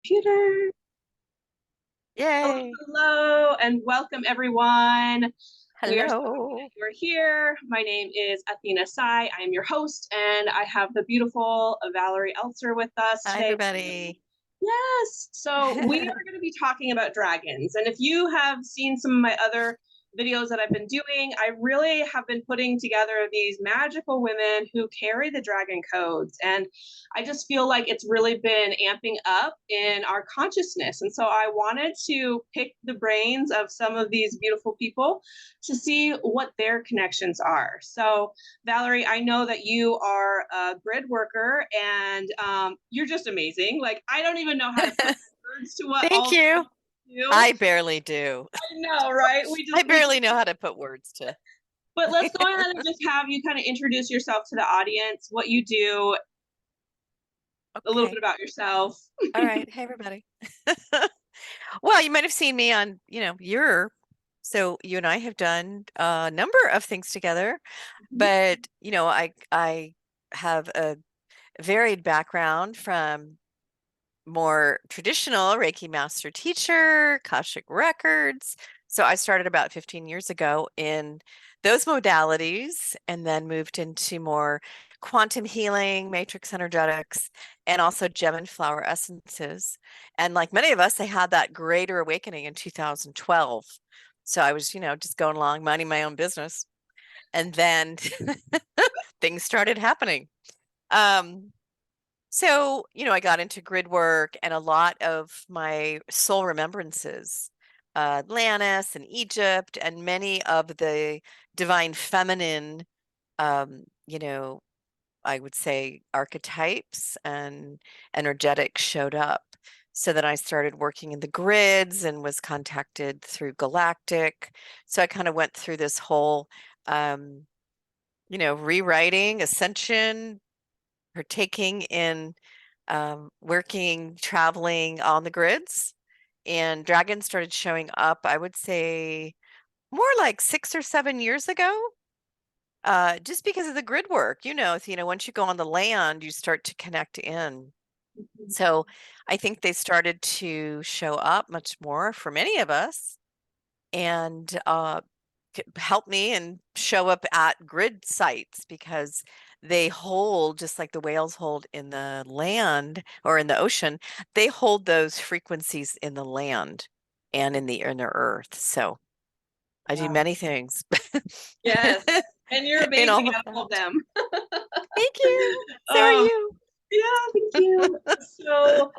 computer. Hello, Yay. hello, and welcome everyone. We are so happy Hello. that you are here. My name is Athena Seye. I am your host, and I have the beautiful Valerie Elster with us Hi, today. everybody. Yes, so we are going to be talking about dragons. And if you have seen some of my other videos that I've been doing, I really have been putting together these magical women who carry the dragon codes. And I just feel like it's really been amping up in our consciousness. And so I wanted to pick the brains of some of these beautiful people to see what their connections are. So, Valerie, I know that you are a grid worker and you're just amazing. Like, I don't even know how to put words to what Thank all you. you do. I barely do. I know, right? I barely know how to put words to. But let's go ahead and just have you kind of introduce yourself to the audience, what you do, a little bit Okay. about yourself. All right. Hey, everybody. Well, you might have seen me on, so you and I have done a number of things together, but, I have a varied background from more traditional Reiki Master Teacher, Akashic Records. So I started about 15 years ago in those modalities and then moved into more quantum healing, matrix energetics, and also gem and flower essences. And like many of us, I had that greater awakening in 2012. So I was, just going along, minding my own business. And then things started happening. So, I got into grid work and a lot of my soul remembrances, Atlantis and Egypt, and many of the divine feminine, um, you know, I would say archetypes and energetics showed up. So then I started working in the grids and was contacted through Galactic. So I kind of went through this whole, rewriting, Ascension, partaking in working, traveling on the grids. And dragons started showing up, I would say, more like 6 or 7 years ago, just because of the grid work. Once you go on the land, you start to connect in. So I think they started to show up much more for many of us and help me and show up at grid sites because they hold, just like the whales hold in the land or in the ocean, they hold those frequencies in the land and in the inner earth. So I do many things. Yes. And you're In amazing all of at all of that. them. Thank you. So are um, you. yeah, thank you. So,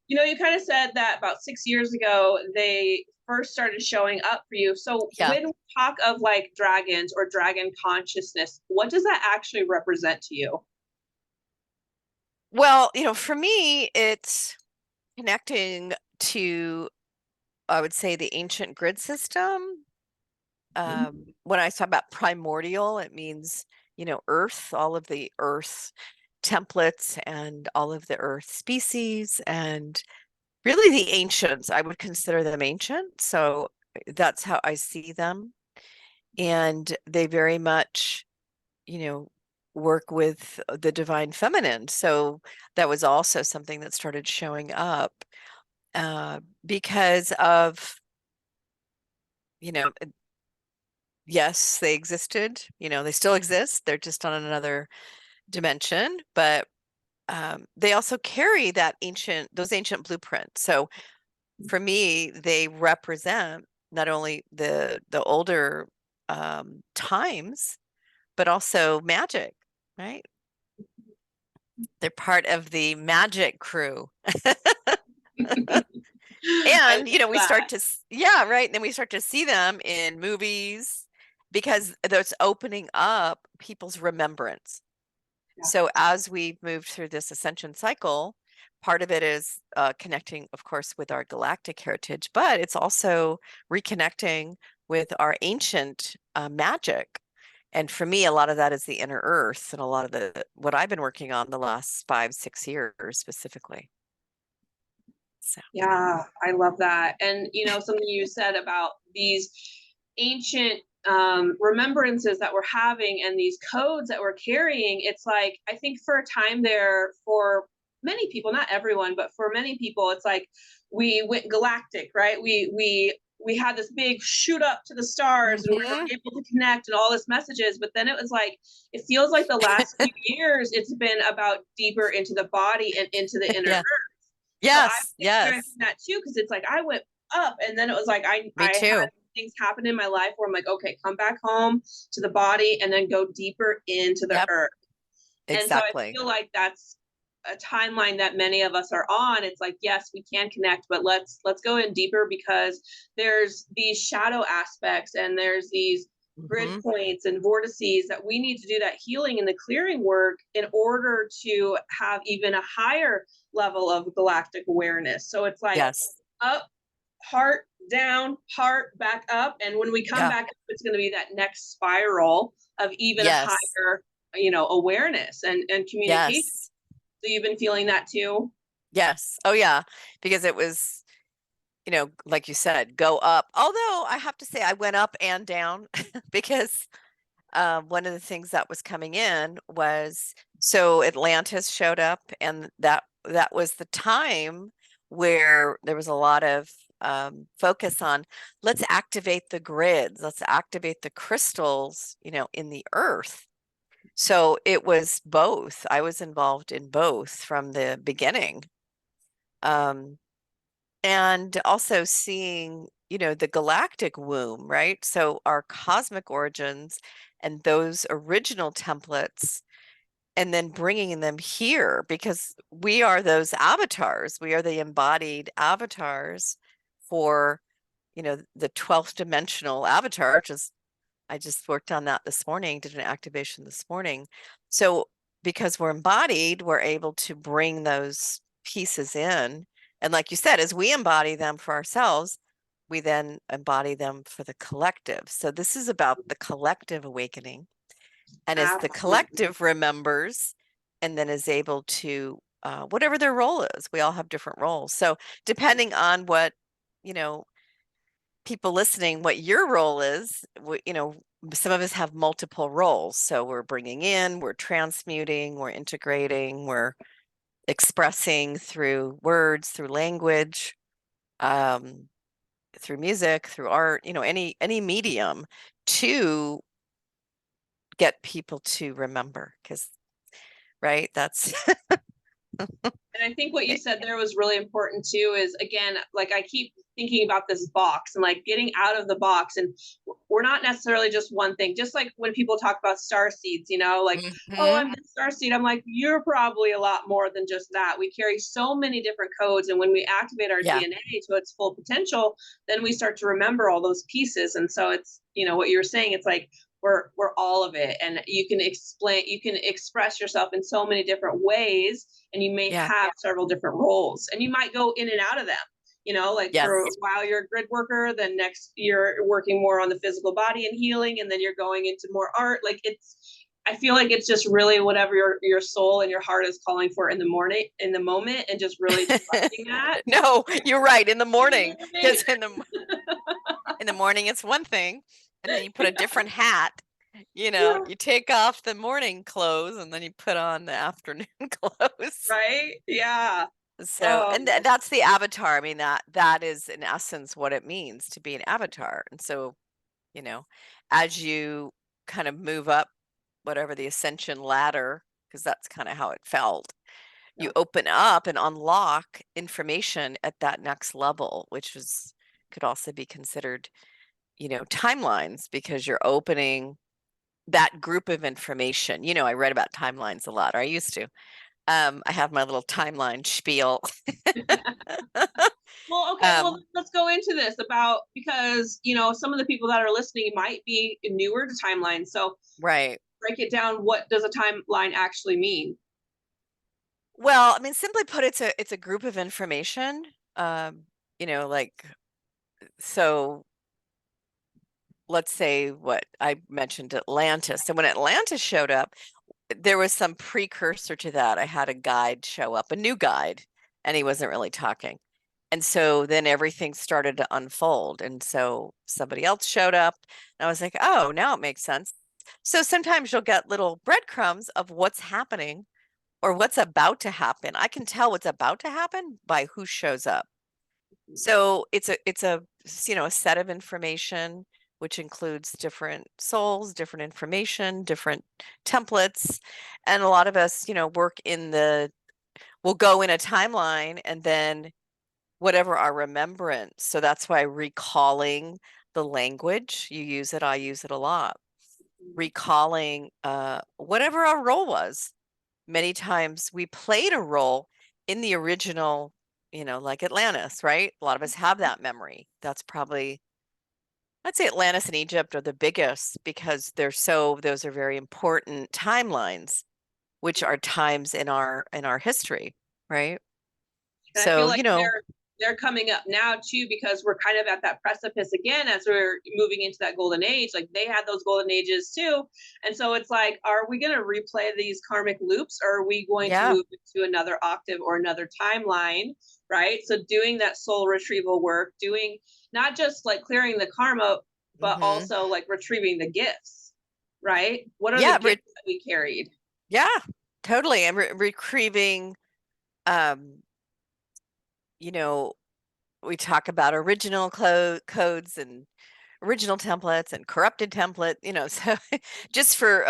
you kind of said that about 6 years ago, they first started showing up for you. So Yeah. when we talk of like dragons or dragon consciousness, what does that actually represent to you? Well, for me, it's connecting to, I would say, the ancient grid system. When I talk about primordial, it means, earth, all of the earth templates and all of the earth species and really the ancients. I would consider them ancient. So that's how I see them. And they very much, you know, work with the divine feminine. So that was also something that started showing up because of, you know, yes, they existed, they still exist. They're just on another dimension, but they also carry those ancient blueprints. So for me, they represent not only the older times, but also magic, right? They're part of the magic crew. I And, love we that. start to, yeah, right. And then we start to see them in movies because that's opening up people's remembrance. Yeah. So as we've moved through this ascension cycle, part of it is connecting, of course, with our galactic heritage, but it's also reconnecting with our ancient magic. And for me, a lot of that is the inner earth and a lot of what I've been working on the last 5, 6 years specifically. So Yeah, I love that. And something you said about these ancient remembrances that we're having and these codes that we're carrying, it's like I think for a time there, for many people, not everyone, but for many people, it's like we went galactic, right? We had this big shoot up to the stars and we were able to connect and all this messages, but then it was like, it feels like the last few years it's been about deeper into the body and into the inner Yeah. earth. So I'm Yes. Yes. experiencing that too, because it's like I went up and then it was like Me I had too. things happen in my life where I'm like, okay, come back home to the body and then go deeper into the Yep. earth. And so I Exactly. feel like that's a timeline that many of us are on. It's like, yes, we can connect, but let's go in deeper, because there's these shadow aspects and there's these grid points and vortices that we need to do that healing and the clearing work in order to have even a higher level of galactic awareness. So it's like Yes. up, heart, down, heart, back up. And when we come Yeah. back up, it's going to be that next spiral of even Yes. higher, awareness and communication. Yes. So you've been feeling that too? Yes. Oh, yeah. Because it was, like you said, go up. Although I have to say I went up and down because one of the things that was coming in was, so Atlantis showed up, and that was the time where there was a lot of focus on, let's activate the grids, let's activate the crystals, in the earth. So it was both. I was involved in both from the beginning. And also seeing, the galactic womb, right? So our cosmic origins and those original templates, and then bringing them here, because we are those avatars. We are the embodied avatars for, the 12th dimensional avatar, I just worked on that this morning, did an activation this morning. So because we're embodied, we're able to bring those pieces in. And like you said, as we embody them for ourselves, we then embody them for the collective. So this is about the collective awakening. And as the Absolutely. collective remembers and then is able to, whatever their role is, we all have different roles. So depending on what, people listening, what your role is, some of us have multiple roles. So we're bringing in, we're transmuting, we're integrating, we're expressing through words, through language, through music, through art, any medium, to get people to remember, because, right, that's And I think what you said there was really important too, is again, like I keep thinking about this box and like getting out of the box. And we're not necessarily just one thing. Just like when people talk about star seeds, like, oh, I'm the star seed. I'm like, you're probably a lot more than just that. We carry so many different codes. And when we activate our Yeah. DNA to its full potential, then we start to remember all those pieces. And so it's, what you were saying, it's like, we're all of it, and you can express yourself in so many different ways, and you may Yeah. have several different roles, and you might go in and out of them, like Yes. for a while you're a grid worker, then next you're working more on the physical body and healing, and then you're going into more art. Like I feel like it's just really whatever your soul and your heart is calling for in the moment, and just really trusting that. No, you're right. In the morning, You because in the morning it's one thing, and then you put a different hat. Yeah. You take off the morning clothes and then you put on the afternoon clothes. Right? Yeah. So, and that's the avatar. I mean, that is in essence what it means to be an avatar. And so, as you kind of move up whatever the ascension ladder, because that's kind of how it felt, you open up and unlock information at that next level, which could also be considered, timelines, because you're opening that group of information. I read about timelines a lot, or I used to. I have my little timeline spiel. Well, okay, well, let's go into this because, some of the people that are listening might be newer to timelines. So Right. break it down. What does a timeline actually mean? Well, I mean, simply put, it's a group of information. Like, so let's say what I mentioned, Atlantis. And when Atlantis showed up, there was some precursor to that. I had a guide show up, a new guide, and he wasn't really talking. And so then everything started to unfold. And so somebody else showed up, and I was like, oh, now it makes sense. So sometimes you'll get little breadcrumbs of what's happening, or what's about to happen. I can tell what's about to happen by who shows up. So it's a a set of information which includes different souls, different information, different templates, and a lot of us, work we'll go in a timeline and then whatever our remembrance. So that's why recalling the language, you use it, I use it a lot. Recalling whatever our role was. Many times we played a role in the original, like Atlantis, right? A lot of us have that memory. That's probably, I'd say Atlantis and Egypt are the biggest because those are very important timelines, which are times in our history, right? And I feel So, like they're coming up now too, because we're kind of at that precipice again as we're moving into that golden age. Like they had those golden ages too. And so it's like, are we going to replay these karmic loops, or are we going to move into another octave or another timeline? Right. So doing that soul retrieval work, doing not just like clearing the karma, but also like retrieving the gifts. Right. What are the gifts that we carried? Yeah, totally. And retrieving, we talk about original codes and original templates and corrupted template, so just for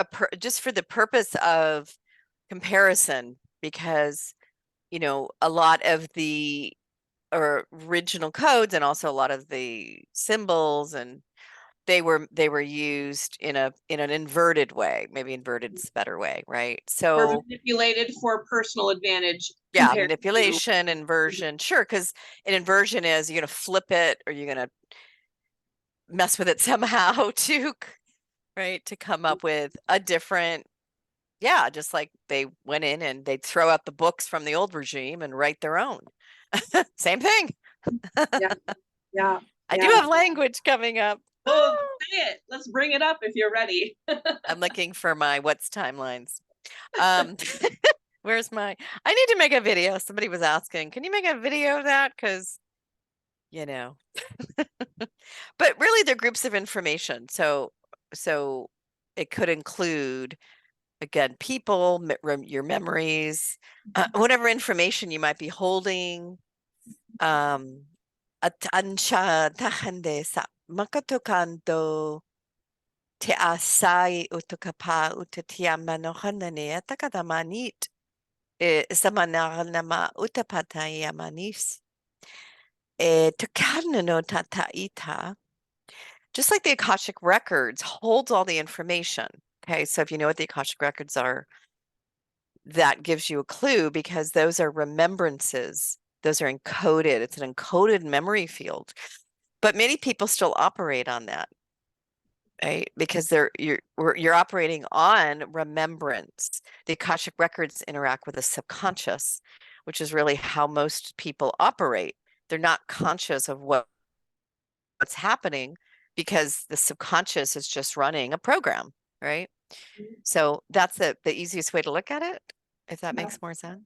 the purpose of comparison, because a lot of the original codes and also a lot of the symbols, and they were used in an inverted way. Maybe inverted is a better way, right? So or manipulated for personal advantage. Manipulation, inversion, sure, because an inversion is you're going to flip it or you're going to mess with it somehow to come up with a different, just like they went in and they'd throw out the books from the old regime and write their own. Same thing. Yeah. I do have language coming up. Oh, say it. Let's bring it up if you're ready. I'm looking for my what's timelines. Where's I need to make a video. Somebody was asking, can you make a video of that? Because, but really they're groups of information. So it could include, again, people, your memories, whatever information you might be holding. Atansha tahande sa makatokanto te asai utukapa utatiamanohanane atakadamanit samanarnama utapatayamanis tukanano tataita. Just like the Akashic Records holds all the information. Okay, so if you know what the Akashic Records are, that gives you a clue, because those are remembrances. Those are encoded. It's an encoded memory field. But many people still operate on that, right? Because you're operating on remembrance. The Akashic Records interact with the subconscious, which is really how most people operate. They're not conscious of what's happening, because the subconscious is just running a program, right? So that's the easiest way to look at it, if that makes more sense.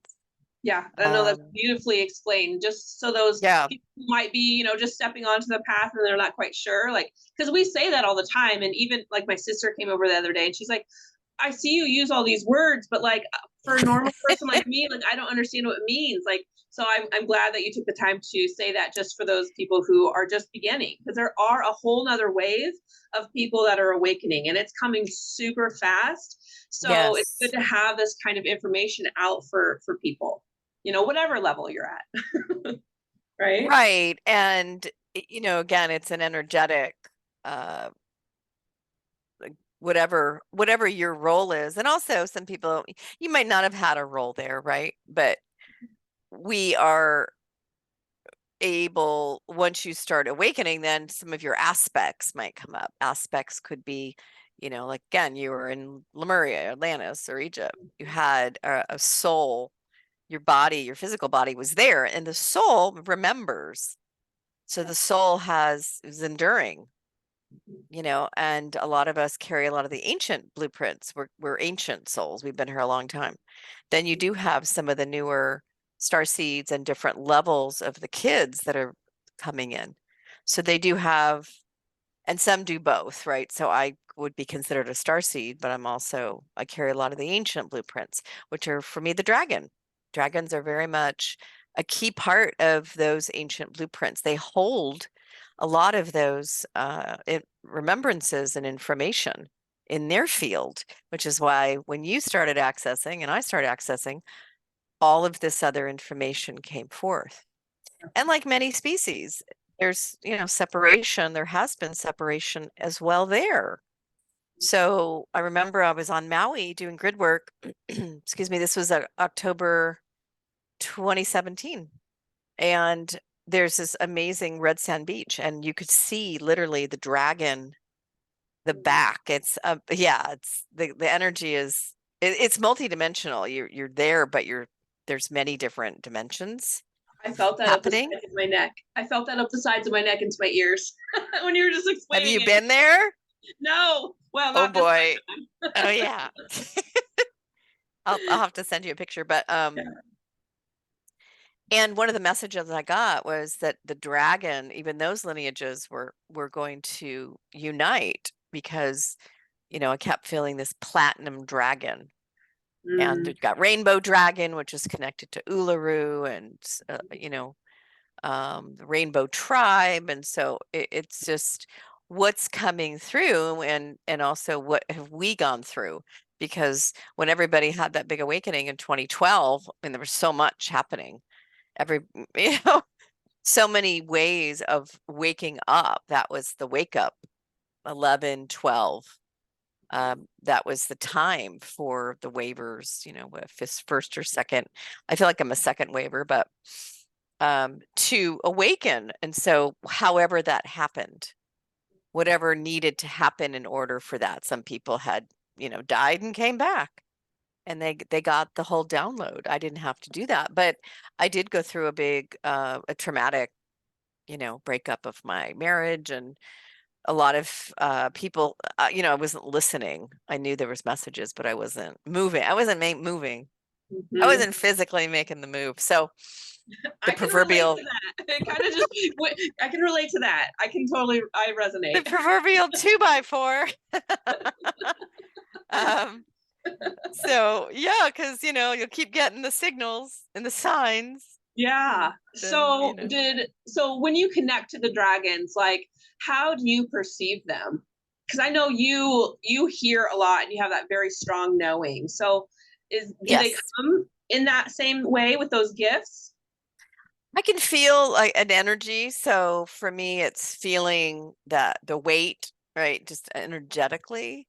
Yeah, I know that's beautifully explained. Just so those people who might be, just stepping onto the path and they're not quite sure, like, because we say that all the time. And even like my sister came over the other day and she's like, I see you use all these words, but like for a normal person like me, like I don't understand what it means. Like, so I'm glad that you took the time to say that, just for those people who are just beginning, because there are a whole nother wave of people that are awakening, and it's coming super fast. So it's good to have this kind of information out for people, whatever level you're at. Right. And again, it's an energetic whatever your role is. And also some people, you might not have had a role there, right? But we are able, once you start awakening, then some of your aspects might come up. Aspects could be, like, again, you were in Lemuria, Atlantis, or Egypt. You had a soul. Your body, your physical body was there, and the soul remembers. So the soul is enduring, and a lot of us carry a lot of the ancient blueprints. We're ancient souls. We've been here a long time. Then you do have some of the newer star seeds and different levels of the kids that are coming in. So they do have, and some do both, right? So I would be considered a starseed, but I carry a lot of the ancient blueprints, which are for me the dragon. Dragons are very much a key part of those ancient blueprints. They hold a lot of those remembrances and information in their field, which is why when you started accessing and I started accessing, all of this other information came forth. And like many species, there's, separation. There has been separation as well there. So I remember I was on Maui doing grid work. Excuse me, this was October 2017. And there's this amazing red sand beach, and you could see literally the dragon, the back. It's it's the energy is it's multidimensional. You're there, but there's many different dimensions I felt that up the happening. sides of my neck. I felt that up the sides of my neck into my ears when you were just explaining Have you it. been there? No. Well, Oh not this boy. time. Oh yeah. I'll have to send you a picture, but and one of the messages I got was that the dragon, even those lineages were going to unite because, I kept feeling this platinum dragon. And we've got rainbow dragon, which is connected to Uluru, and the rainbow tribe. And so it's just what's coming through, and also what have we gone through, because when everybody had that big awakening in 2012, and there was so much happening, so many ways of waking up. That was the wake up, 11, 12. That was the time for the waivers, first or second. I feel like I'm a second waiver, but to awaken. And so however that happened, whatever needed to happen in order for that, some people had, died and came back, and they got the whole download. I didn't have to do that, but I did go through a big, a traumatic, breakup of my marriage, and a lot of people, I wasn't listening. I knew there was messages, but I wasn't moving. I wasn't moving. I wasn't physically making the move. So the I can proverbial, relate to that. It kind of just, I can relate to that. I resonate. the proverbial 2x4. So yeah, because you'll keep getting the signals and the signs. Yeah. Then, So when you connect to the dragons, like, how do you perceive them? Because I know you hear a lot and you have that very strong knowing. So do they yes, come in that same way with those gifts? I can feel like an energy. So for me, it's feeling that the weight, right? Just energetically.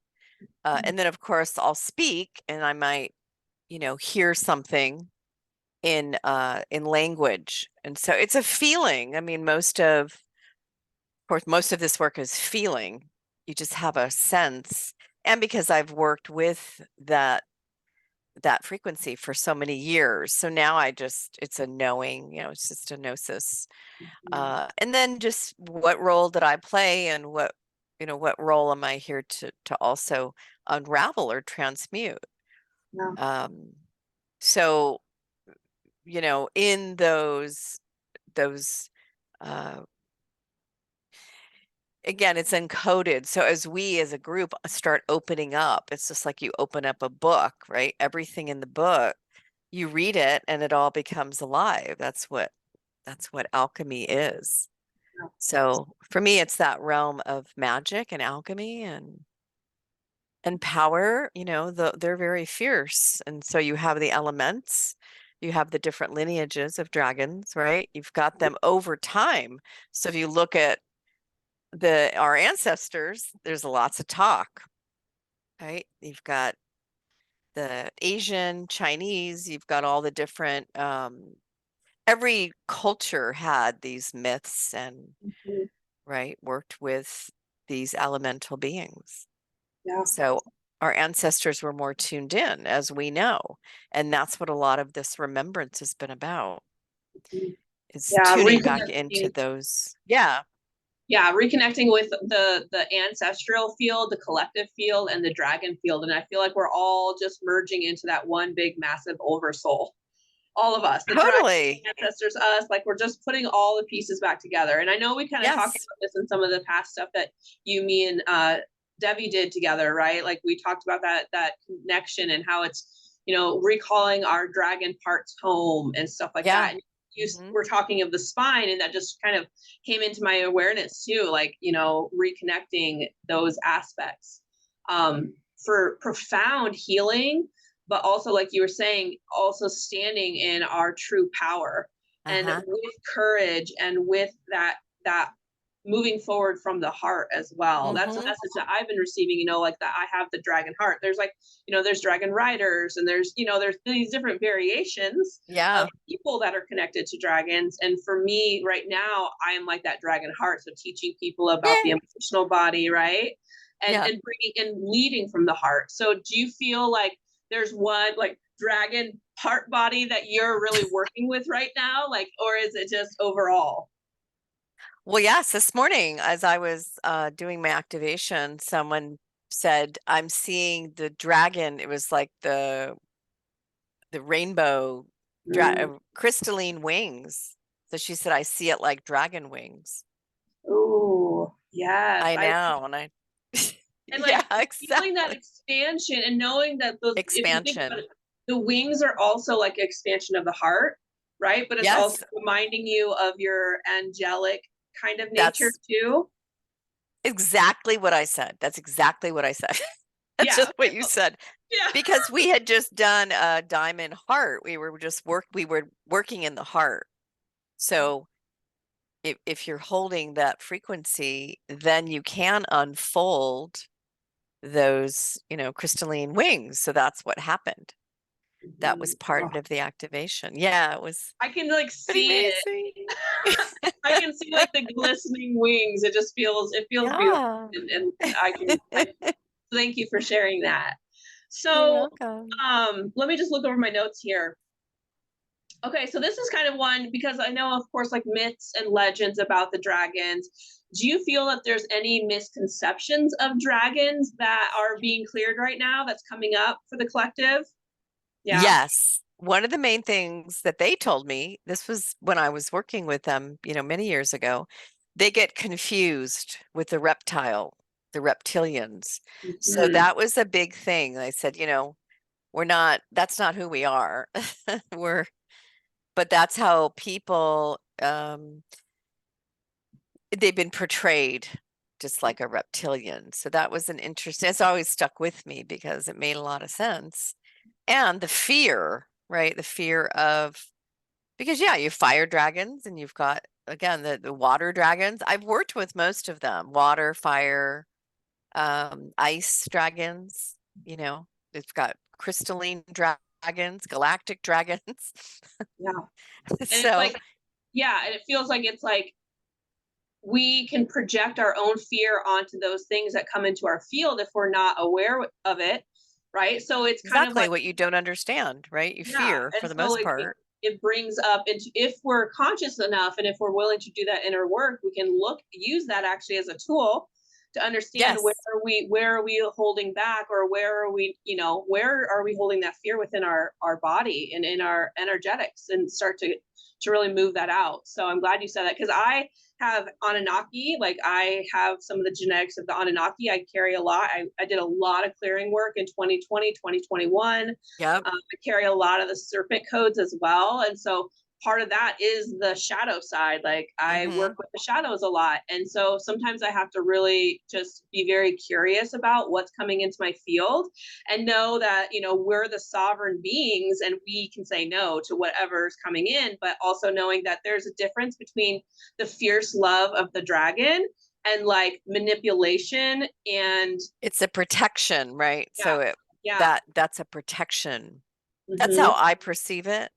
And then of course I'll speak, and I might, hear something in language. And so it's a feeling. I mean, most of this work is feeling. You just have a sense. And because I've worked with that frequency for so many years, so now it's a knowing, it's just a gnosis. And then just what role did I play, and what role am I here to also unravel or transmute? Yeah. So in those uh again, it's encoded. So as we as a group start opening up, it's just like you open up a book, right? Everything in the book, you read it and it all becomes alive. That's what alchemy is. So for me, it's that realm of magic and alchemy and power. They're very fierce. And so you have the elements, you have the different lineages of dragons, right? You've got them over time. So if you look at our ancestors, there's lots of talk, right? You've got the Asian, Chinese, you've got all the different, every culture had these myths and, right, worked with these elemental beings. Yeah. So our ancestors were more tuned in, as we know. And that's what a lot of this remembrance has been about. Is Yeah, tuning back into those. Yeah. Yeah, reconnecting with the ancestral field, the collective field, and the dragon field. And I feel like we're all just merging into that one big massive oversoul. All of us, the dragon, Totally. ancestors, us, like we're just putting all the pieces back together. And I know we kind of talked Yes. about this in some of the past stuff that you, me, and Debbie did together, right? Like we talked about that connection and how it's, you know, recalling our dragon parts home and stuff like Yeah. that. And you were talking of the spine, and that just kind of came into my awareness too, like, you know, reconnecting those aspects for profound healing, but also, like you were saying, also standing in our true power and with courage and with that moving forward from the heart as well. That's a message that I've been receiving, you know, like that I have the dragon heart. There's like, you know, there's dragon riders, and there's, you know, there's these different variations of people that are connected to dragons. And for me right now, I am like that dragon heart. So teaching people about the emotional body, right? And bringing and leading from the heart. So do you feel like there's one like dragon heart body that you're really working with right now? Like, or is it just overall? Well, yes, this morning as I was doing my activation, someone said, I'm seeing the dragon. It was like the rainbow crystalline wings. So she said, I see it like dragon wings. Oh, yes. I know. And I, and like exactly. feeling that expansion and knowing that those Expansion. The wings are also like expansion of the heart, right? But it's also reminding you of your angelic kind of nature too. Exactly what I said. That's exactly what I said. That's just what you said. Because we had just done a diamond heart. We were working in the heart. So if you're holding that frequency, then you can unfold those, you know, crystalline wings. So that's what happened. That was part of the activation. Yeah, it was. I can like see it. I can see like the glistening wings. It just feels beautiful. And thank you for sharing that. So let me just look over my notes here. Okay, so this is kind of one, because I know, of course, like myths and legends about the dragons. Do you feel that there's any misconceptions of dragons that are being cleared right now that's coming up for the collective? Yeah. Yes. One of the main things that they told me, this was when I was working with them, you know, many years ago, they get confused with the reptilians. So that was a big thing. I said, you know, that's not who we are. But that's how people, they've been portrayed just like a reptilian. So that was an interesting, it's always stuck with me because it made a lot of sense. And the fear, right? The fear of, because you fire dragons, and you've got, again, the water dragons. I've worked with most of them, water, fire, ice dragons, you know, it's got crystalline dragons, galactic dragons. Yeah. And So it's like, and it feels like it's like we can project our own fear onto those things that come into our field if we're not aware of it, right? So it's kind of like what you don't understand, right? You fear for the most part. It brings up into, if we're conscious enough and if we're willing to do that inner work, we can use that actually as a tool to understand where are we holding back, or where are we, you know, where are we holding that fear within our body and in our energetics, and start to really move that out. So I'm glad you said that, because I have Anunnaki, like I have some of the genetics of the Anunnaki. I carry a lot. I did a lot of clearing work in 2020, 2021. I carry a lot of the serpent codes as well. And so part of that is the shadow side. Like I work with the shadows a lot. And so sometimes I have to really just be very curious about what's coming into my field, and know that, you know, we're the sovereign beings and we can say no to whatever's coming in, but also knowing that there's a difference between the fierce love of the dragon and like manipulation, and it's a protection, right? So that's a protection. That's Mm-hmm. how I perceive it.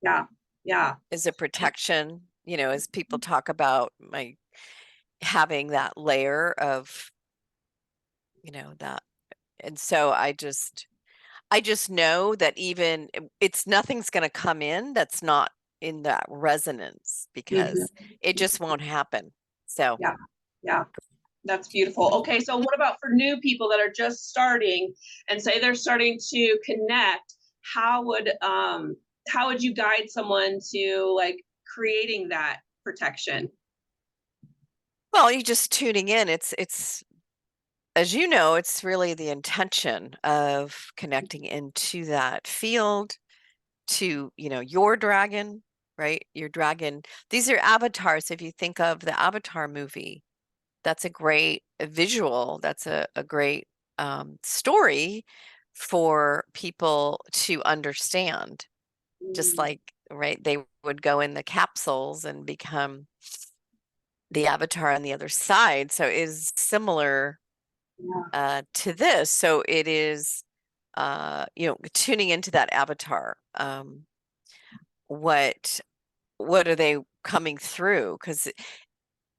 Yeah. Is a protection, you know, as people talk about my having that layer of, you know, that. And so I just know that even nothing's going to come in that's not in that resonance, because it just won't happen. So yeah, that's beautiful. Okay, so what about for new people that are just starting and say they're starting to connect? How would you guide someone to like creating that protection? Well, you're just tuning in. It's as you know, it's really the intention of connecting into that field to, your dragon, right? Your dragon. These are avatars. If you think of the Avatar movie, that's a great visual. That's a great story for people to understand. Just like, right, they would go in the capsules and become the avatar on the other side. So it is similar to this. So it is, tuning into that avatar. What are they coming through? Because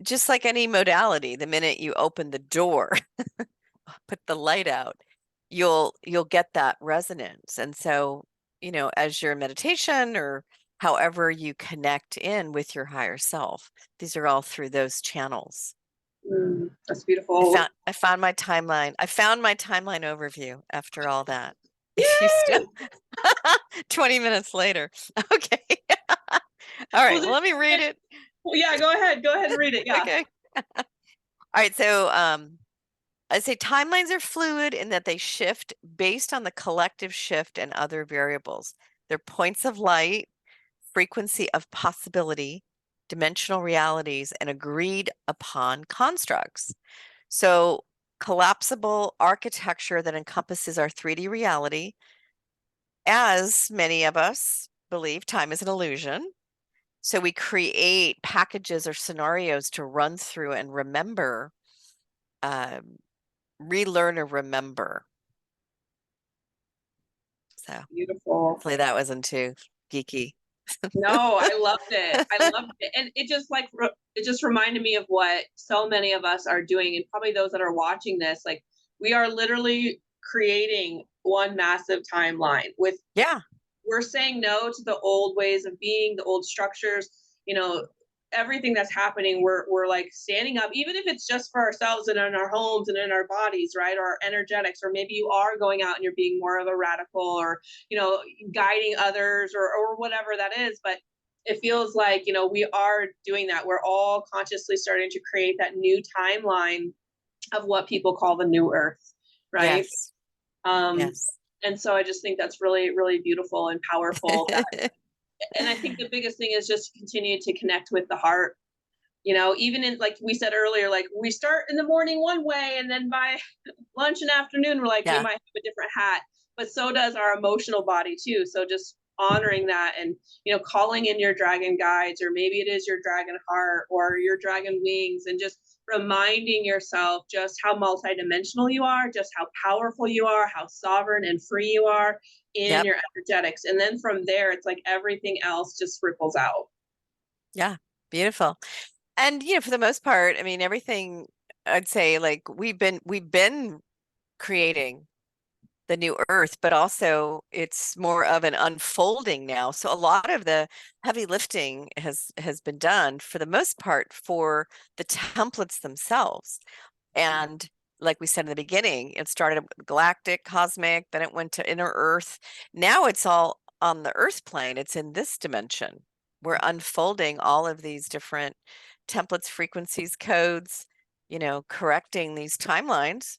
just like any modality, the minute you open the door, put the light out, you'll get that resonance. And so, as your meditation or however you connect in with your higher self, these are all through those channels. That's beautiful. I found my timeline. I found my timeline overview after all that. Yay! You still 20 minutes later. Okay. All right. Well, let me read it. Well, yeah, go ahead. Go ahead and read it. Yeah. Okay. All right. So I say timelines are fluid in that they shift based on the collective shift and other variables. They're points of light, frequency of possibility, dimensional realities, and agreed upon constructs. So collapsible architecture that encompasses our 3D reality. As many of us believe, time is an illusion. So we create packages or scenarios to run through and remember, relearn or remember. So beautiful. hopefully that wasn't too geeky. No, I loved it. I loved it. And it just reminded me of what so many of us are doing, and probably those that are watching this, like we are literally creating one massive timeline with, we're saying no to the old ways of being, the old structures, everything that's happening. We're like standing up, even if it's just for ourselves and in our homes and in our bodies, right? Or our energetics, or maybe you are going out and you're being more of a radical, or, guiding others, or whatever that is. But it feels like, we are doing that. We're all consciously starting to create that new timeline of what people call the new earth, right? Yes. Yes. And so I just think that's really, really beautiful and powerful. And I think the biggest thing is just to continue to connect with the heart. Even in, like we said earlier, like we start in the morning one way, and then by lunch and afternoon, we're like, we might have a different hat, but so does our emotional body too. So just honoring that, and, calling in your dragon guides, or maybe it is your dragon heart or your dragon wings, and just reminding yourself just how multidimensional you are, just how powerful you are, how sovereign and free you are in your energetics. And then from there, it's like everything else just ripples out. Yeah, beautiful. And for the most part, I mean, everything, I'd say, like we've been creating the new earth, but also it's more of an unfolding now. So a lot of the heavy lifting has been done for the most part for the templates themselves. And like we said in the beginning, it started with galactic, cosmic, then it went to inner earth. Now it's all on the earth plane. It's in this dimension. We're unfolding all of these different templates, frequencies, codes, correcting these timelines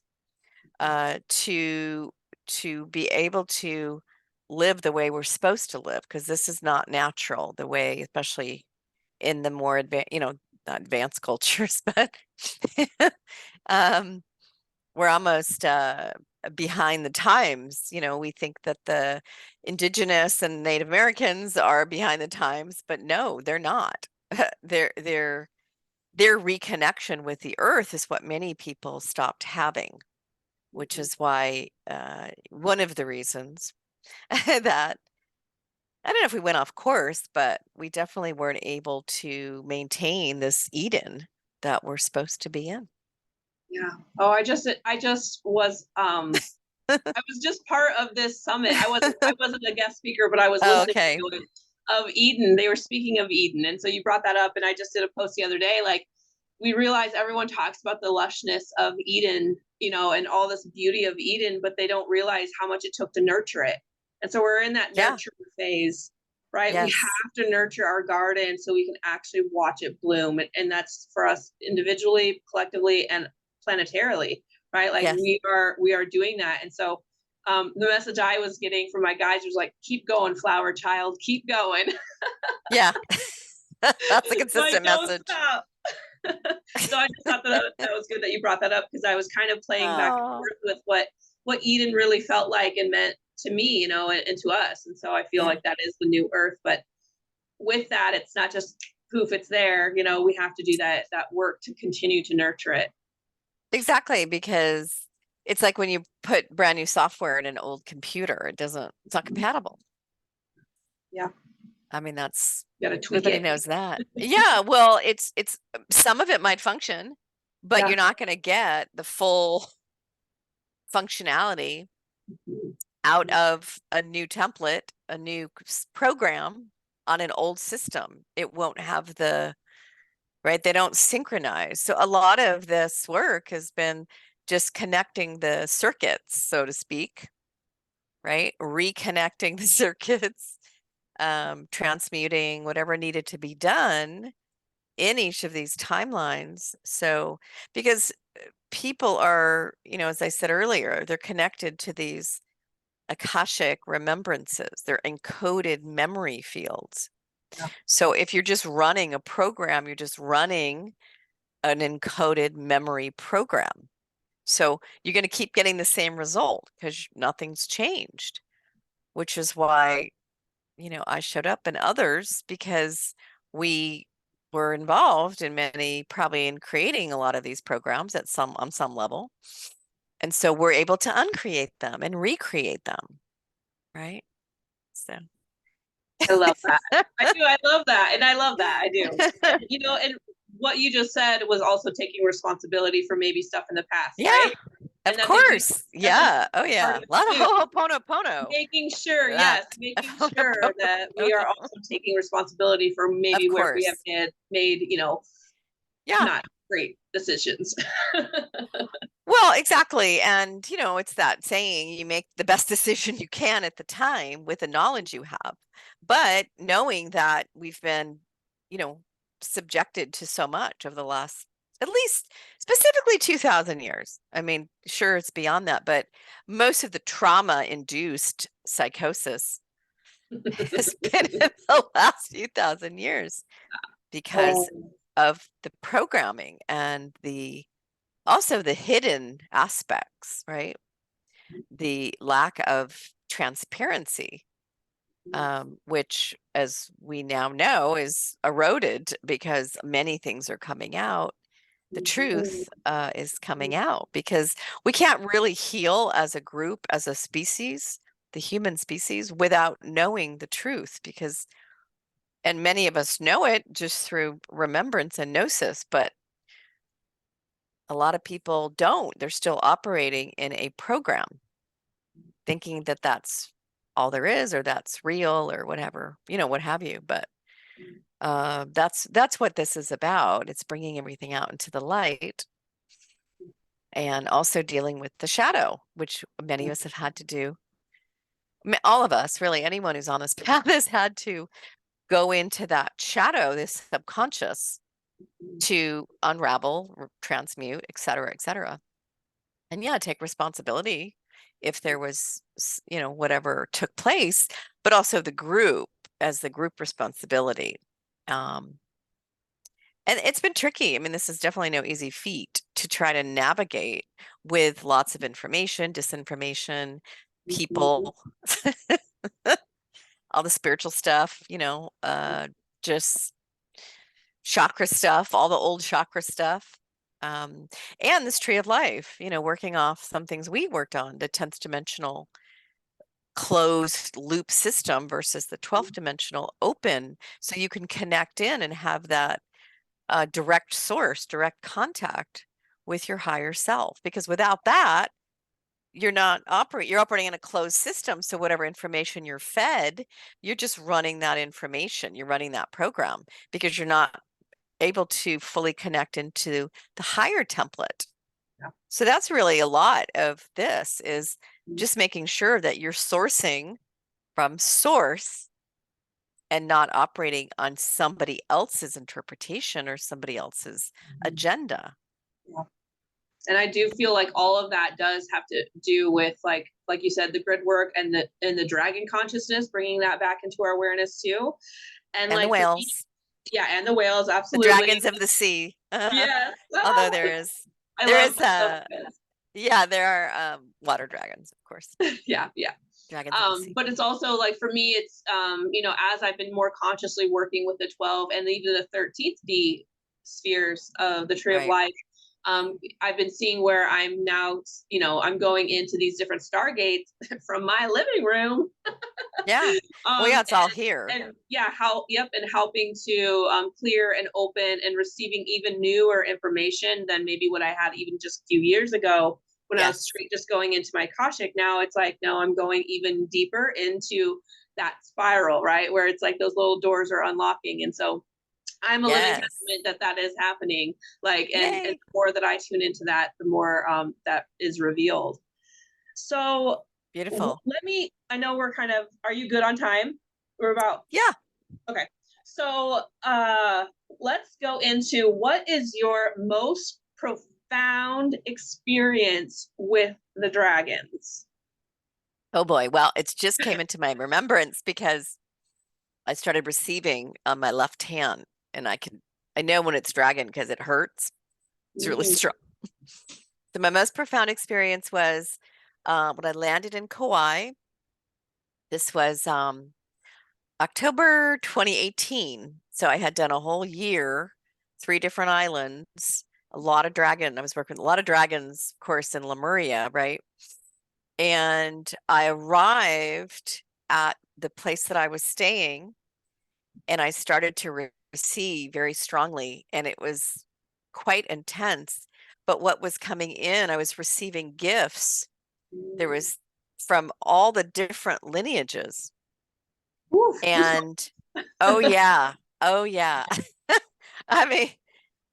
to be able to live the way we're supposed to live, because this is not natural, the way, especially in the more advanced, not advanced cultures, but we're almost behind the times. We think that the indigenous and Native Americans are behind the times, but no, they're not. Their reconnection with the earth is what many people stopped having, which is why one of the reasons that I don't know if we went off course, but we definitely weren't able to maintain this Eden that we're supposed to be in. Yeah. Oh, I just was I was just part of this summit. I wasn't a guest speaker, but I was listening to it, of Eden. They were speaking of Eden. And so you brought that up, and I just did a post the other day. Like, we realize everyone talks about the lushness of Eden, and all this beauty of Eden, but they don't realize how much it took to nurture it. And so we're in that nurture phase, right? Yes. We have to nurture our garden so we can actually watch it bloom. And that's for us individually, collectively, and planetarily, right? Like Yes. we are doing that. And so the message I was getting from my guides was like, keep going, flower child, keep going. Yeah. That's a Like, consistent don't message. stop. So I just thought that that was good that you brought that up, because I was kind of playing back and Oh, forth with what Eden really felt like and meant to me, you know, and to us. And so I feel yeah. like that is the new earth. But with that, it's not just poof, it's there. You know, we have to do that work to continue to nurture it. Exactly, because it's like when you put brand new software in an old computer, it's not compatible. Yeah, I mean, you got to tweak everybody it. knows that. Yeah, well, it's some of it might function, but Yeah. you're not going to get the full functionality out of a new template, a new program on an old system. It won't have right? They don't synchronize. So a lot of this work has been just connecting the circuits, so to speak, right? Reconnecting the circuits, transmuting whatever needed to be done in each of these timelines. So, because people are, as I said earlier, they're connected to these Akashic remembrances, they're encoded memory fields. Yeah. So if you're just running a program, you're just running an encoded memory program. So you're going to keep getting the same result because nothing's changed, which is why, I showed up and others, because we were involved in probably in creating a lot of these programs on some level. And so we're able to uncreate them and recreate them, right? So I love that. I do. I love that. And I love that. I do. And, you know, and what you just said was also taking responsibility for maybe stuff in the past, yeah, right? of And course. that's a huge Yeah. Oh part yeah. of A lot of it too. ho'oponopono. Making sure, That. yes, making sure that we are also taking responsibility for Of maybe where we have course. made, you know, Yeah. not great decisions. Well, exactly. And, it's that saying, you make the best decision you can at the time with the knowledge you have. But knowing that we've been, subjected to so much over the last, at least specifically 2000 years. I mean, sure, it's beyond that, but most of the trauma induced psychosis has been in the last few thousand years because Oh, of the programming and also the hidden aspects, right? The lack of transparency, which, as we now know, is eroded because many things are coming out. The truth is coming out because we can't really heal as a group, as a species, the human species, without knowing the truth, and many of us know it just through remembrance and gnosis, but a lot of people don't. They're still operating in a program, thinking that that's all there is, or that's real, or whatever, what have you. But that's what this is about. It's bringing everything out into the light, and also dealing with the shadow, which many of us have had to do. All of us, really, anyone who's on this path has had to go into that shadow, this subconscious, to unravel, transmute, et cetera, et cetera. And yeah, take responsibility if there was, whatever took place, but also the group, as the group responsibility. And it's been tricky. I mean, this is definitely no easy feat to try to navigate with lots of information, disinformation, people, all the spiritual stuff, just chakra stuff, all the old chakra stuff. And this tree of life, working off some things we worked on, the 10th dimensional closed loop system versus the 12th dimensional open. So you can connect in and have that direct source, direct contact with your higher self. Because without that, you're operating in a closed system. So whatever information you're fed, you're just running that information, you're running that program, because you're not able to fully connect into the higher template. yeah. So that's really a lot of this, is just making sure that you're sourcing from source and not operating on somebody else's interpretation or somebody else's agenda. Yeah. And I do feel like all of that does have to do with like you said, the grid work and the dragon consciousness, bringing that back into our awareness too. And And the like for me, whales, yeah, and the whales, the absolutely. dragons of the sea. Yes. Although Ah, I there love is whales. yeah, there are water dragons, of course. Yeah, yeah. Dragons of the sea. But it's also like for me, it's you know, as I've been more consciously working with the 12 and even the 13th D spheres of the tree of Right. life, I've been seeing where I'm now, you know, I'm going into these different stargates from my living room. Yeah. Well, yeah, it's all here. And yeah, and helping to clear and open and receiving even newer information than maybe what I had even just a few years ago when I was Yes. straight just going into my Akashic. Now it's like, no, I'm going even deeper into that spiral, right? Where it's like those little doors are unlocking. And so I'm a living Yes. testament that that is happening. Like, and Yay. the more that I tune into that, the more that is revealed. So Beautiful. let me, I know we're kind of, are you good on time? We're about, Yeah. okay. So let's go into what is your most profound experience with the dragons? Oh boy. Well, it's just came into my remembrance because I started receiving on my left hand, and I know when it's dragon because it hurts. It's really strong. So my most profound experience was when I landed in Kauai. This was October 2018. So I had done a whole year, 3 different islands, a lot of dragon. I was working with a lot of dragons, of course, in Lemuria, right? And I arrived at the place that I was staying, and I started to receive very strongly, and it was quite intense. But what was coming in, I was receiving gifts. There was from all the different lineages. Oof. And oh yeah, oh yeah. I mean,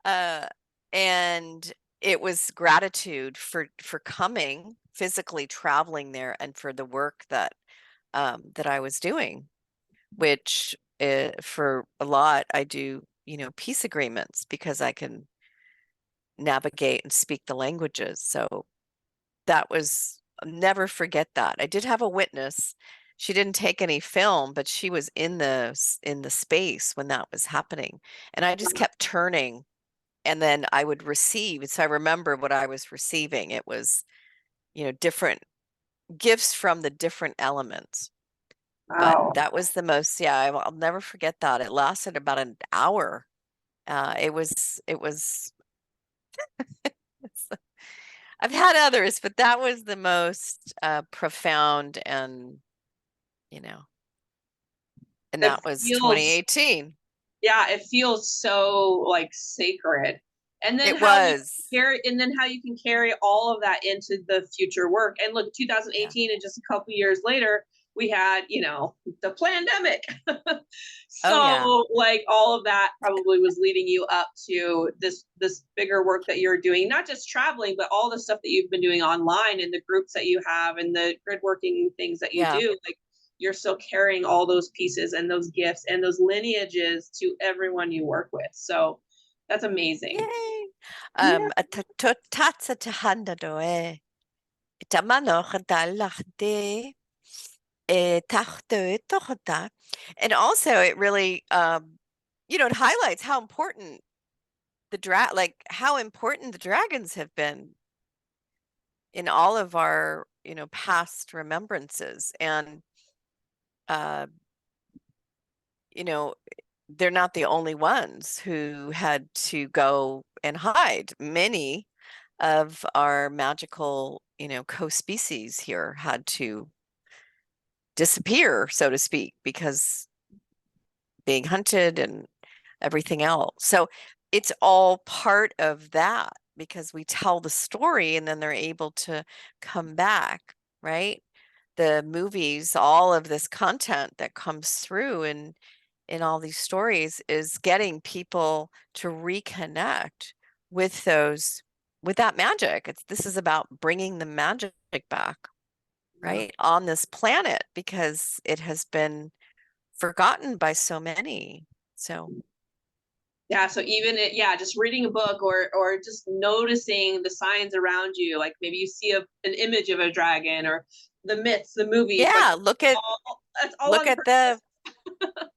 uh, and it was gratitude for coming, physically traveling there, and for the work that that I was doing, which for a lot I do, you know, peace agreements because I can navigate and speak the languages. So that was, I'll never forget that. I did have a witness. She didn't take any film, but she was in the space when that was happening. And I just kept turning, and then I would receive. So I remember what I was receiving. It was, you know, different gifts from the different elements. But Wow. that was the most, yeah, I'll never forget that. It lasted about an hour. It was I've had others, but that was the most profound, and you know, and It that was feels, 2018. yeah, it feels so like sacred. And then It how you was. carry, and then how you can carry all of that into the future work. And look, Yeah. 2018, and just a couple years later, we had, you know, the pandemic. Oh yeah. So like all of that probably was leading you up to this bigger work that you're doing, not just traveling, but all the stuff that you've been doing online and the groups that you have and the grid working things that you Yeah. do. Like you're still carrying all those pieces and those gifts and those lineages to everyone you work with. So that's amazing. Yay. Yeah. Tatsa tahanda doe. Itamano khadalla de. And also it really you know, it highlights how important like how important the dragons have been in all of our, you know, past remembrances. And uh you know, they're not the only ones who had to go and hide. Many of our magical, you know, co-species here had to disappear, so to speak, because being hunted and everything else. So it's all part of that because we tell the story and then they're able to come back, right? The movies, all of this content that comes through in all these stories is getting people to reconnect with those, with that magic. This is about bringing the magic back, right, on this planet because it has been forgotten by so many. So Yeah, so even it, yeah, just reading a book or just noticing the signs around you, like maybe you see an image of a dragon or the myths, the movies, like Yeah, that's all look on at purpose.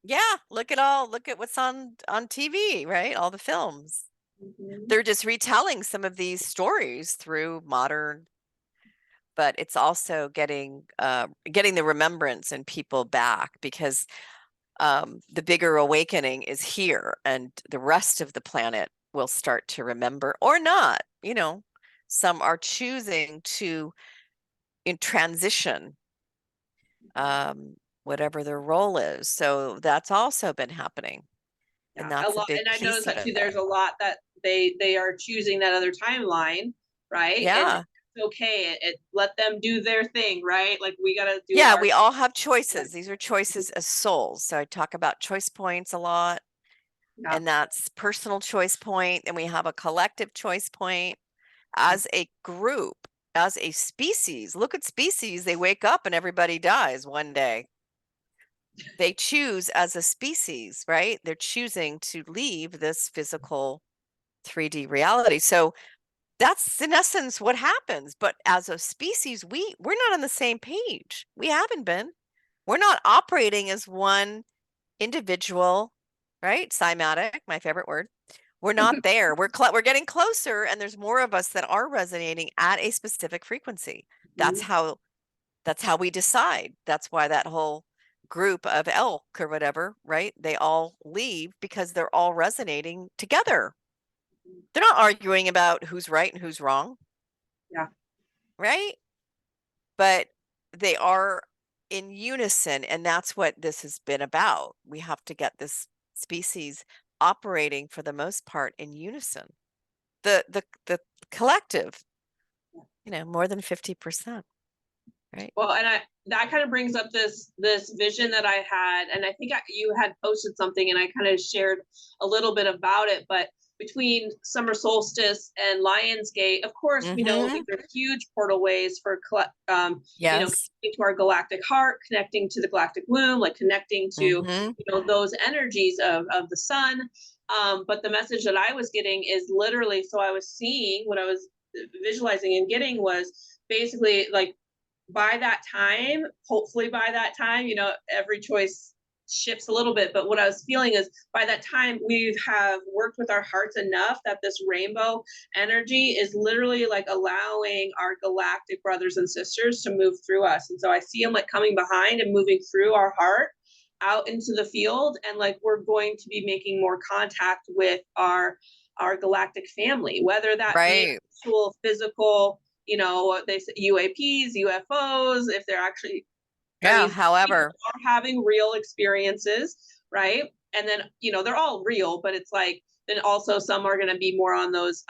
the look at what's on TV, right? All the films. Mhm. They're just retelling some of these stories through modern, but it's also getting the remembrance and people back, because the bigger awakening is here, and the rest of the planet will start to remember or not. Some are choosing to in transition, whatever their role is. So that's also been happening, and Yeah, a that's a lot, big and I piece noticed of that too. it. There's a lot that they are choosing that other timeline, right? And Yeah. it's okay. Let them do their thing, right? Like we gotta do Yeah, our we all have thing. choices. These are choices as souls. So I talk about choice points a lot, Yeah. and that's personal choice point, and we have a collective choice point as a group, as a species. Look at species, they wake up and everybody dies one day. They choose as a species, right? They're choosing to leave this physical 3D reality. So that's in essence what happens. But as a species, we're not on the same page. We haven't been. We're not operating as one individual, right? Cymatic, my favorite word. We're not there. We're getting closer, and there's more of us that are resonating at a specific frequency. That's Mhm. how we decide. That's why that whole group of elk or whatever, right? They all leave because they're all resonating together. They're not arguing about who's right and who's wrong, Yeah. right? But they are in unison, and that's what this has been about. We have to get this species operating for the most part in unison. The collective, more than 50%, right? Well, and that kind of brings up this vision that I had, and I think you had posted something, and I kind of shared a little bit about it. But between summer solstice and Lionsgate, of course, we know Mm-hmm. these are huge portal ways for Yes. connecting to our galactic heart, connecting to the galactic womb, like connecting to Mm-hmm. those energies of the sun. But the message that I was getting is literally, so I was seeing what I was visualizing and getting was basically like by that time, hopefully by that time, every choice shifts a little bit. But what I was feeling is by that time, we have worked with our hearts enough that this rainbow energy is literally like allowing our galactic brothers and sisters to move through us. And so I see them like coming behind and moving through our heart out into the field. And like we're going to be making more contact with our galactic family, whether that be Right. actual physical, they say UAPs, UFOs, if they're actually, I Yeah. mean, people However, are having real experiences, right? And then, they're all real, but it's like, then also some are going to be more on those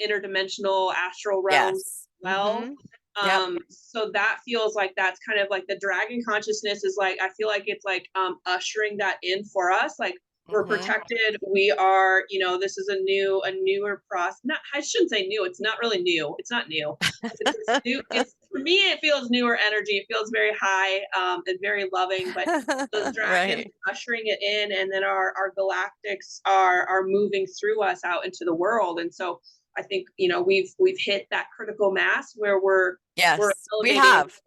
interdimensional astral realms yes. as well. Mm-hmm. Yep. So that feels like that's kind of like the dragon consciousness is like, I feel like it's like ushering that in for us. Like we're Mm-hmm. protected. We are, this is a newer process. Not, I shouldn't say new. It's not really new. It's not new. It's new. It's for me, it feels newer energy. It feels very high and very loving, but those dragons Right. ushering it in, and then our galactics are moving through us out into the world. And so I think we've hit that critical mass where we're Yes, we elevating. have.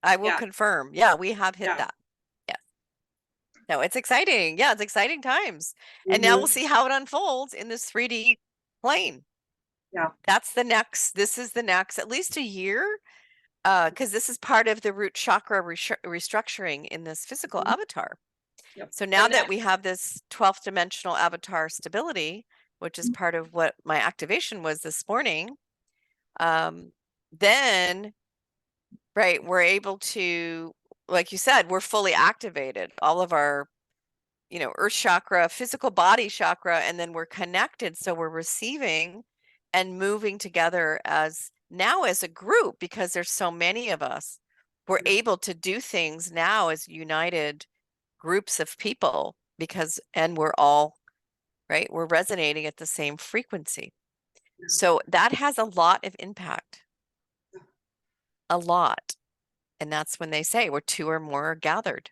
I will Yeah, confirm. Yeah, we have hit yeah. that. Yes. No, it's exciting. Yeah, it's exciting times. And now we'll Hmm. see how it unfolds in this 3D plane. Yeah. This is the next, at least a year, because this is part of the root chakra restructuring in this physical Mhm. avatar. Yep. So now And that we have this 12th dimensional avatar stability, which is part of what my activation was this morning, then, right, we're able to, like you said, we're fully activated. All of our, earth chakra, physical body chakra, and then we're connected. So we're receiving and moving together as a group, because there's so many of us. We're able to do things now as united groups of people, and we're all, right, we're resonating at the same frequency. So that has a lot of impact, a lot. And that's when they say where two or more are gathered,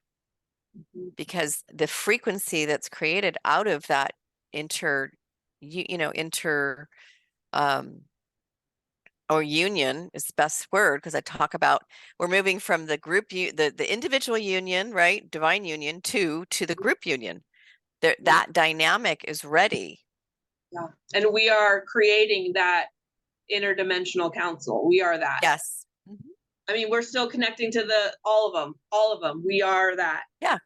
because the frequency that's created out of that inter or union is the best word, because I talk about we're moving from the group the individual union, right, divine union, to the group union. That dynamic is ready. Yeah. And we are creating that interdimensional council. We are that. Yes. I mean, we're still connecting to all of them. We are that. Yeah.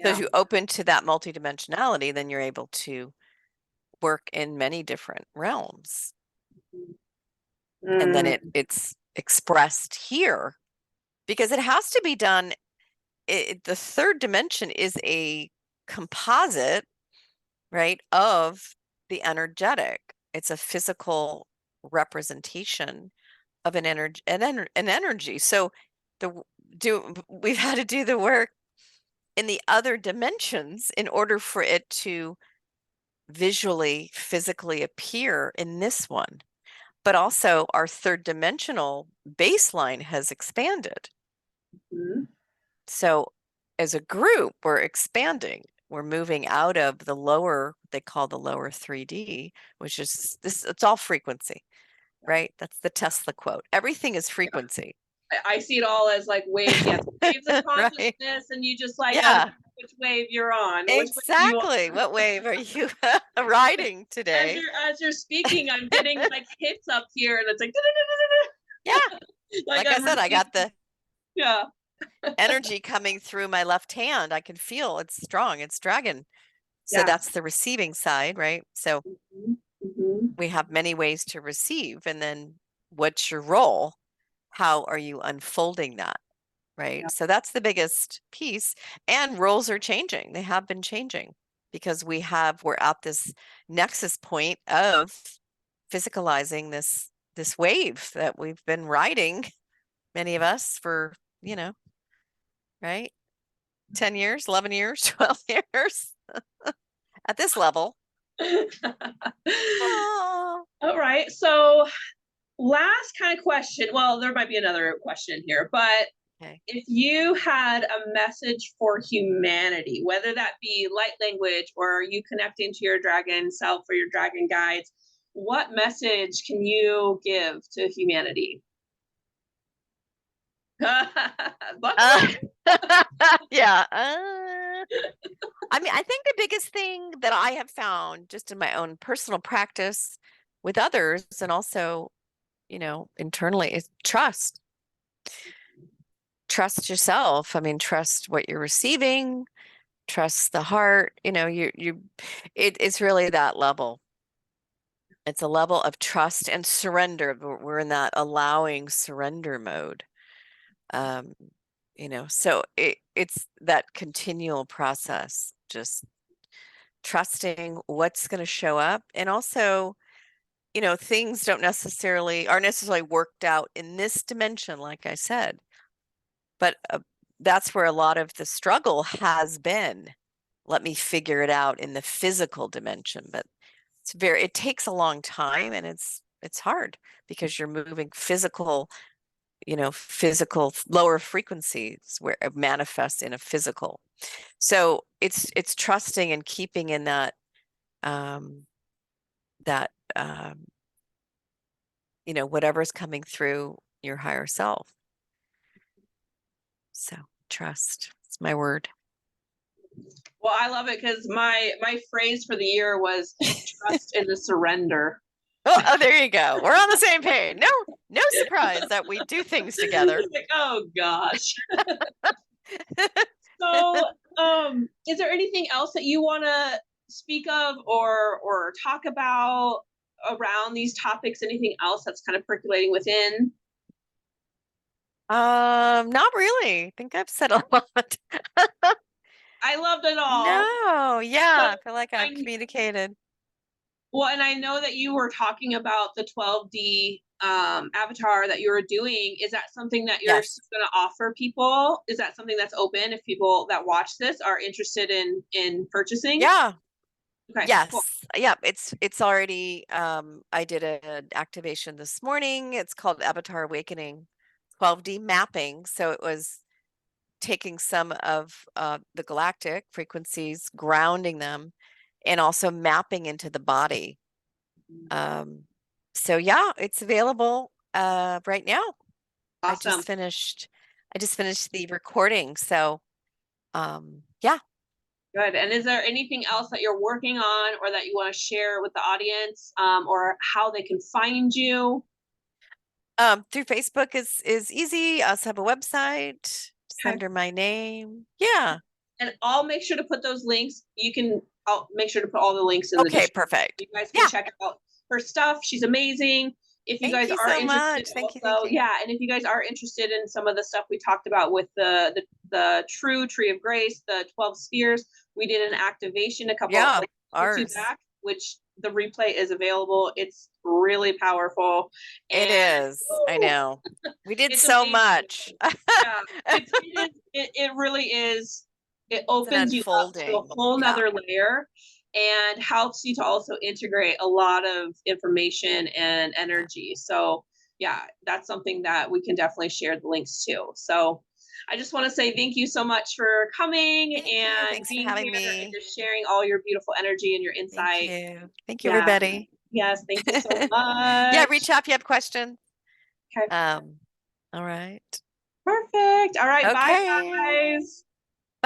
So Yeah. as you open to that multidimensionality, then you're able to work in many different realms. And then it's expressed here, because it has to be done. The third dimension is a composite, right, of the energetic. It's a physical representation of an energy. So we've had to do the work in the other dimensions in order for it to visually, physically appear in this one. But also our third dimensional baseline has expanded. So as a group, we're expanding. We're moving out of the lower, they call the lower 3D, which is this, it's all frequency, right? That's the Tesla quote. Everything is frequency. I see it all as like waves. Yes, waves of consciousness, right. and you just like Yeah. which wave you're on. Exactly. What wave are you riding today? As you're speaking, I'm getting like hits up here, and it's like yeah. Like I said, I got the energy coming through my left hand. I can feel it's strong. It's dragon. So that's the receiving side, right? So we have many ways to receive. And then what's your role? How are you unfolding that? Right. Yeah. So that's the biggest piece. And roles are changing. They have been changing because we're at this nexus point of physicalizing this wave that we've been riding, many of us, for, right? 10 years, 11 years, 12 years at this level. Oh. All right. So last kind of question. Well, there might be another question here, but if you had a message for humanity, whether that be light language or you connecting to your dragon self or your dragon guides, what message can you give to humanity? Yeah. I mean, I think the biggest thing that I have found just in my own personal practice with others and also, internally is trust. Trust yourself. I mean, trust what you're receiving, trust the heart, it's really that level. It's a level of trust and surrender. We're in that allowing surrender mode. So it's that continual process, just trusting what's going to show up. And also, things aren't necessarily worked out in this dimension, like I said, but that's where a lot of the struggle has been. Let me figure it out in the physical dimension, but it takes a long time, and it's hard because you're moving physical lower frequencies where it manifests in a physical. So it's trusting and keeping in that whatever's coming through your higher self. So trust, it's my word. Well, I love it because my phrase for the year was trust in the surrender. Oh, there you go. We're on the same page. No surprise that we do things together. Like, oh gosh. So, is there anything else that you want to speak of or talk about around these topics? Anything else that's kind of percolating within? Not really. I think I've said a lot. I loved it all. No, yeah, I feel like I've communicated. Well, and I know that you were talking about the 12D avatar that you were doing. Is that something that you're going to offer people? Is that something that's open if people that watch this are interested in purchasing? Yeah. Okay. Yes. Cool. Yeah. It's already. I did an activation this morning. It's called Avatar Awakening 12D mapping. So it was taking some of the galactic frequencies, grounding them, and also mapping into the body. So yeah, it's available right now. Awesome. I just finished the recording. So yeah. Good. And is there anything else that you're working on or that you want to share with the audience, or how they can find you? Through Facebook is easy. I also have a website just Okay. under my name. Yeah. And I'll make sure to put those links. I'll make sure to put all the links in the Okay, description. perfect. You guys can Yeah. check out her stuff. She's amazing. If you Thank guys you are so interested much. Thank you. also, Thank you. yeah, and if you guys are interested in some of the stuff we talked about with the true tree of grace, the 12 spheres, we did an activation a couple Yeah, like or two ours. back, which the replay is available. It's really powerful. It And is. I woo, know. We did it's so amazing. much. Yeah, it really is. It It's an opens you up to a unfolding. whole Yeah. nother layer and helps you to also integrate a lot of information and energy. So yeah, that's something that we can definitely share the links to. So I just want to say thank you so much for coming Thank you. and Thanks for being having here and me. just sharing all your beautiful energy and your Thank insight. you. Thank you, Yeah. everybody. Yes, thank you so Yeah, much. reach out if you have questions. Okay. All right. Perfect. All right, bye Okay. guys.